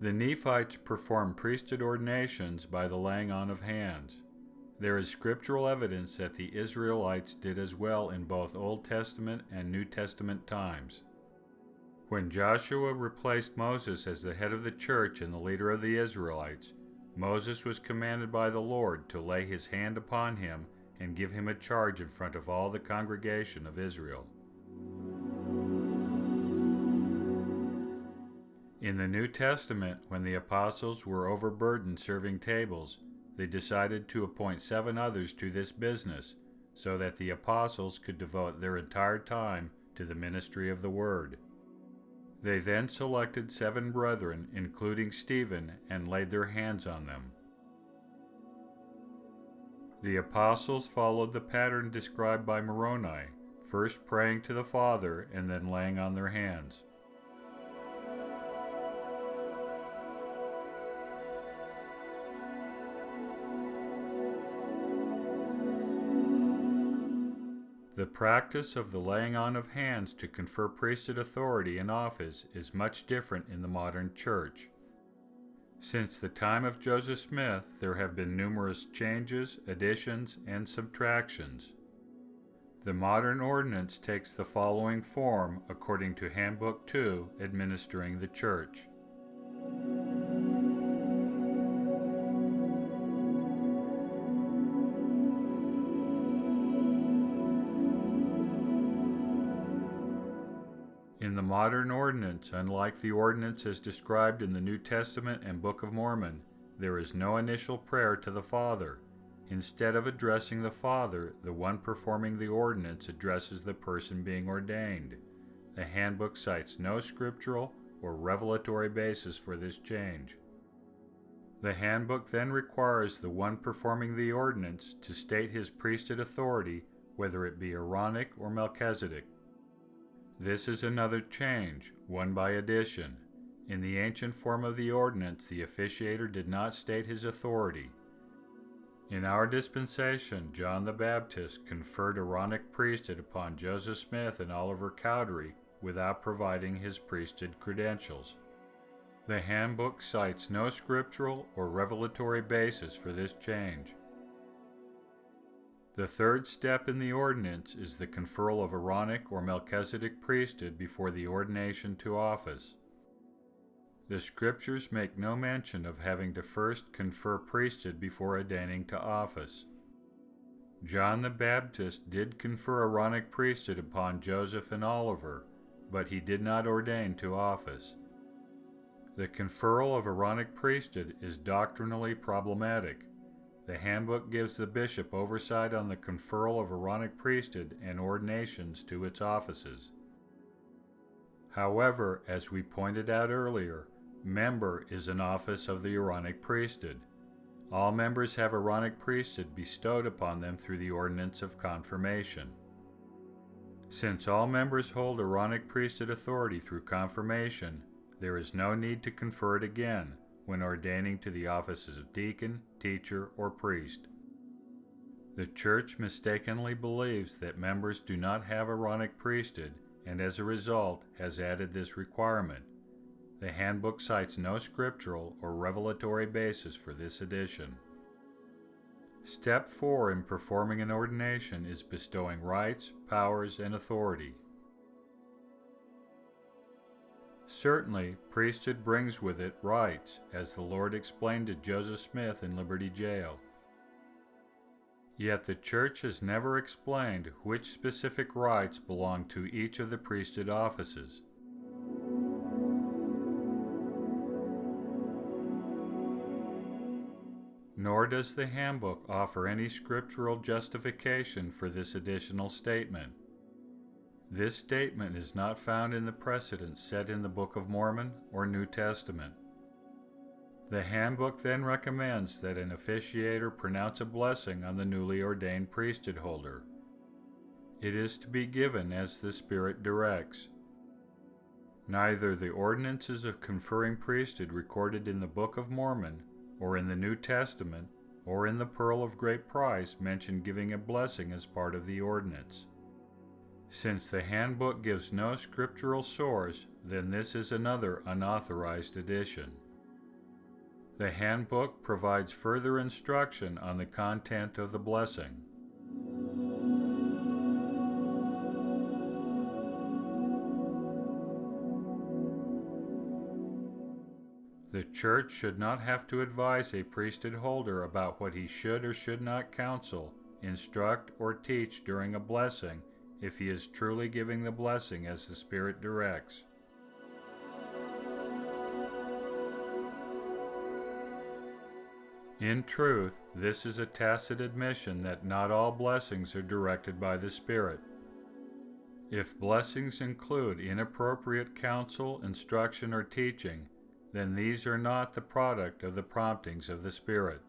The Nephites performed priesthood ordinations by the laying on of hands. There is scriptural evidence that the Israelites did as well in both Old Testament and New Testament times. When Joshua replaced Moses as the head of the church and the leader of the Israelites, Moses was commanded by the Lord to lay his hand upon him and give him a charge in front of all the congregation of Israel. In the New Testament, when the apostles were overburdened serving tables, they decided to appoint 7 others to this business, so that the apostles could devote their entire time to the ministry of the Word. They then selected 7 brethren, including Stephen, and laid their hands on them. The apostles followed the pattern described by Moroni, first praying to the Father and then laying on their hands. The practice of the laying on of hands to confer priesthood authority and office is much different in the modern church. Since the time of Joseph Smith, there have been numerous changes, additions, and subtractions. The modern ordinance takes the following form according to Handbook 2, Administering the Church. In the modern ordinance, unlike the ordinance as described in the New Testament and Book of Mormon, there is no initial prayer to the Father. Instead of addressing the Father, the one performing the ordinance addresses the person being ordained. The handbook cites no scriptural or revelatory basis for this change. The handbook then requires the one performing the ordinance to state his priesthood authority, whether it be Aaronic or Melchizedek. This is another change, one by addition. In the ancient form of the ordinance, the officiator did not state his authority. In our dispensation, John the Baptist conferred Aaronic priesthood upon Joseph Smith and Oliver Cowdery without providing his priesthood credentials. The handbook cites no scriptural or revelatory basis for this change. The third step in the ordinance is the conferral of Aaronic or Melchizedek priesthood before the ordination to office. The Scriptures make no mention of having to first confer priesthood before ordaining to office. John the Baptist did confer Aaronic priesthood upon Joseph and Oliver, but he did not ordain to office. The conferral of Aaronic priesthood is doctrinally problematic. The handbook gives the bishop oversight on the conferral of Aaronic priesthood and ordinations to its offices. However, as we pointed out earlier, member is an office of the Aaronic priesthood. All members have Aaronic priesthood bestowed upon them through the ordinance of confirmation. Since all members hold Aaronic priesthood authority through confirmation, there is no need to confer it again when ordaining to the offices of deacon, teacher, or priest. The Church mistakenly believes that members do not have Aaronic priesthood and as a result has added this requirement. The handbook cites no scriptural or revelatory basis for this addition. Step 4 in performing an ordination is bestowing rights, powers, and authority. Certainly, priesthood brings with it rights, as the Lord explained to Joseph Smith in Liberty Jail. Yet the Church has never explained which specific rights belong to each of the priesthood offices. Nor does the handbook offer any scriptural justification for this additional statement. This statement is not found in the precedents set in the Book of Mormon or New Testament. The handbook then recommends that an officiator pronounce a blessing on the newly ordained priesthood holder. It is to be given as the Spirit directs. Neither the ordinances of conferring priesthood recorded in the Book of Mormon or in the New Testament or in the Pearl of Great Price mention giving a blessing as part of the ordinance. Since the handbook gives no scriptural source, then this is another unauthorized addition. The handbook provides further instruction on the content of the blessing. The church should not have to advise a priesthood holder about what he should or should not counsel, instruct, or teach during a blessing if he is truly giving the blessing as the Spirit directs. In truth, this is a tacit admission that not all blessings are directed by the Spirit. If blessings include inappropriate counsel, instruction, or teaching, then these are not the product of the promptings of the Spirit.